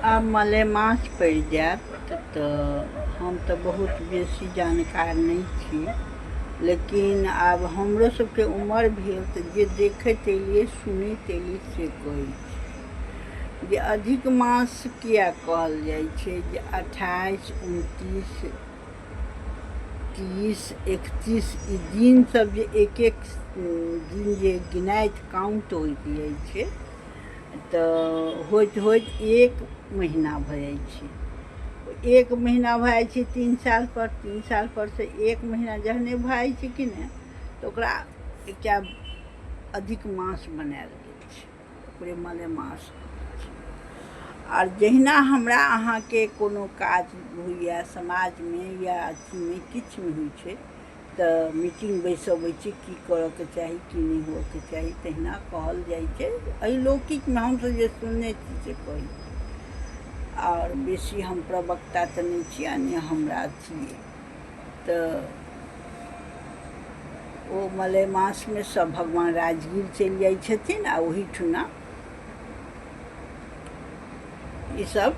आब मलेमास पड़ि जायत तऽ हम तऽ बहुत बेसी जानकार नहि छी, लेकिन आब हमरो सबके उमर भेल तऽ जे देखैत एलियै सुनैत एलियै से कहै छी जे अधिक मास किया कहल जाइ छै जे 28, 29, 30, 31 ई दिन सब जे एक एक दिन जे गिनाइत काउंट होइत जाइ छै तऽ होइत होइत एक महीना भऽ जाइ छै। एक महीना भऽ जाइ छै 3 साल पर, 3 साल पर से एक महीना जहने भऽ जाइ छै कि ने तऽ ओकरा एकटा अधिक मास बनायल गेल छै, ओकरे मलेमास। आओर जहिना हमरा अहाँके कोनो काज होइए समाजमे या अथीमे किछुमे होइ छै तऽ मीटिंग बैसबै छै की करऽके चाही की नहि होअके चाही, तहिना कहल जाइ छै। एहि लौकिकमे हमसब जे सुनने छी से कहै छी, आओर बेसी हम प्रवक्ता तऽ नहि छी आ नहि हमरा अथी अइ। तऽ ओ मलेमासमे सब भगवान राजगीर चलि जाइ छथिन आ ओहीठुना ईसब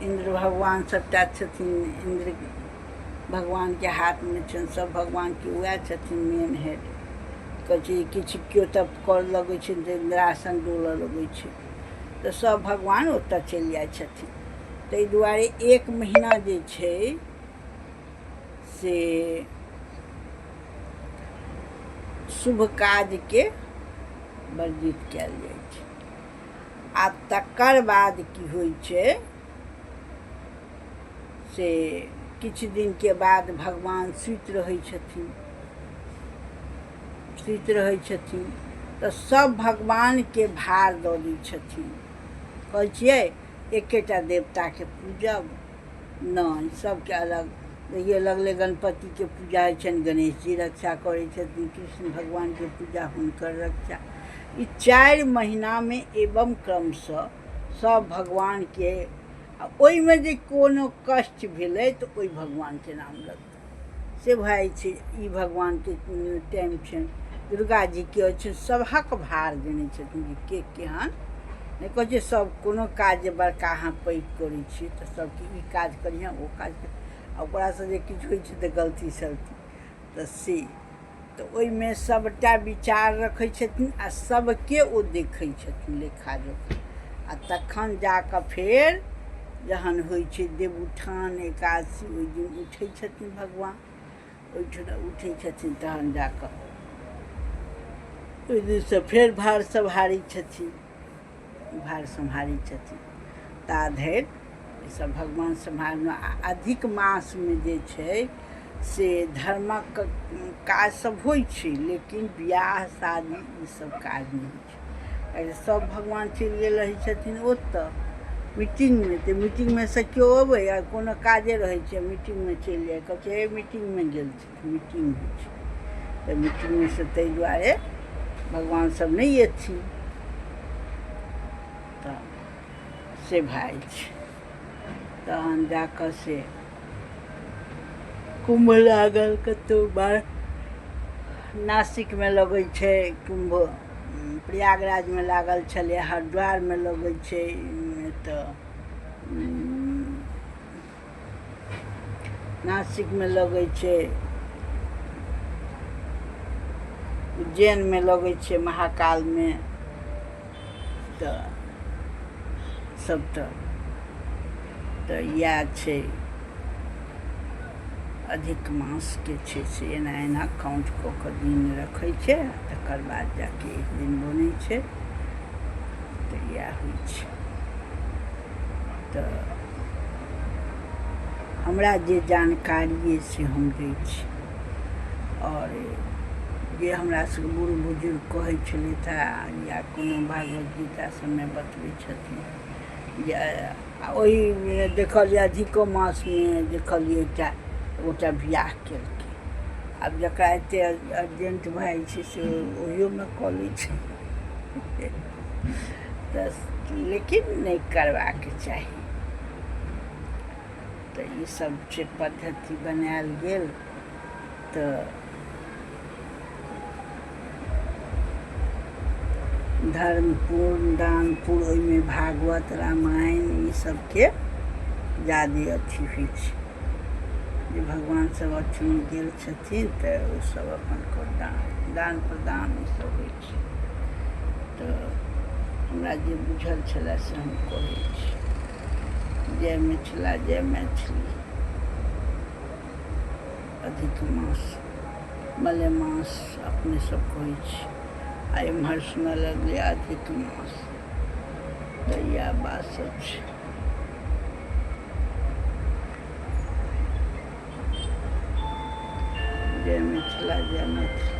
इन्द्र भगवान सबटा छथिन, इन्द्र भगवानके हाथमे छनि, सब भगवानके वएह छथिन मेन हेड। कहै छै किछु केओ तऽ करऽ लगै छै तऽ इन्द्रासन डोलऽ लगै छै, तऽ सब भगवान ओतऽ चलि जाइ छथिन। ताहि दुआरे एक महीना जे छै से शुभ काजके वर्जित कयल जाइ छै। आ तकर बाद की होइ छै से किछु दिनके बाद भगवान सुति रहै छथिन, सुति रहै छथिन तऽ सब भगवानके भार दऽ दै छथिन। कहै छियै एकेटा देवताके पूजब नहि, सबके अलग। ये लगले गणपतिके पूजा होइ छनि, गणेश जी रक्षा करै छथिन, कृष्ण भगवानके पूजा हुनकर रक्षा। ई 4 महीनामे एवं क्रमशः सब भगवानके, आ ओहिमे जे कोनो कष्ट भेलै तऽ ओहि भगवानके नाम लगतै, से भऽ जाइ छै। ई भगवानके टाइम छनि, दुर्गा जीके अछि, सबहक भार देने छथिन जे के केहन नहि। कहै छै सब कोनो काज जे बड़का अहाँ पैघ करै छियै तऽ सबके ई काज करिहेँ ओ काज करिहेँ, आ ओकरासँ जे किछु होइ छै तऽ गलती सलती तऽ से, तऽ ओहिमे सबटा विचार रखै छथिन आ सबके ओ देखै छथिन लेखा जोखा। आ तखन जाकऽ फेर जहन होइ छै देवउठान एकादशी, ओहि दिन उठै छथिन भगवान, ओहिठुना उठै छथिन तहन जाकऽ ओहि दिनसँ फेर भार सम्हारै छथिन, भार सम्हारै छथिन ता धरि ईसब भगवान सम्हारना। आ अधिक मासमे जे छै से धर्मक काज सब होइ छै, लेकिन बिआह शादी ईसब काज नहि होइ छै, किएकि सब भगवान चलि गेल रहै छथिन ओतऽ मीटिंगमे। तऽ मीटिंगमे से केओ अबै आ कोनो काजे रहै छै मीटिंगमे चलि जाइ, कहै छै हे मीटिंगमे गेल छै, मीटिंग होइ छै तऽ मीटिंगमे से ताहि दुआरे भगवान सब नहि अएथिन तऽ से भऽ जाइ छै। तहन जाकऽ से कुम्भ लागल, कतहु बार नासिकमे लगै छै कुम्भ, प्रयागराजमे लागल छलै, हरिद्वारमे लगै छै, तऽ नासिकमे लगै छै, उज्जैनमे लगै छै, महाकालमे, तऽ सब तऽ इएह छै अधिक मासके छै से एना एना काउंट कऽ कऽ दिन रखै छै, तकर बाद जाके एक दिन बनै छै, तऽ इएह होइ छै। तऽ हमरा जे जानकारी अइ से हम दै छी, आओर जे हमरा सबके बूढ़ बुजुर्ग कहै छलथि हेँ या कोनो भागवत गीता सबमे बतबै छथिन जे ओहि देखलिए अधिको मासमे देखलिए एकटा गोटा बिआह केलकै। आब जकरा एतेक अर्जेंट भऽ जाइ छै से ओहिओमे कऽ लै छै तऽ, लेकिन नहि करबाक चाही। तऽ ईसब छै पद्धति बनायल गेल। तऽ धर्मपुर दानपुर ओहिमे भागवत रामायण ई सबके ज्यादे अथी होइ छै जे भगवान सब अथीमे गेल छथिन तऽ ओ सब अपन दान प्रदान ई सब होइ छै। तऽ हमरा जे बुझल छलै से हम कहै छी। जय मिथिला जय मैथिली। अधिक मास मलेमास अपने सब कहै छी आ एम्हर सुनऽ लगलै अधिक मास, तऽ इएह बात सब छै। जय मिथिला जय मैथिली।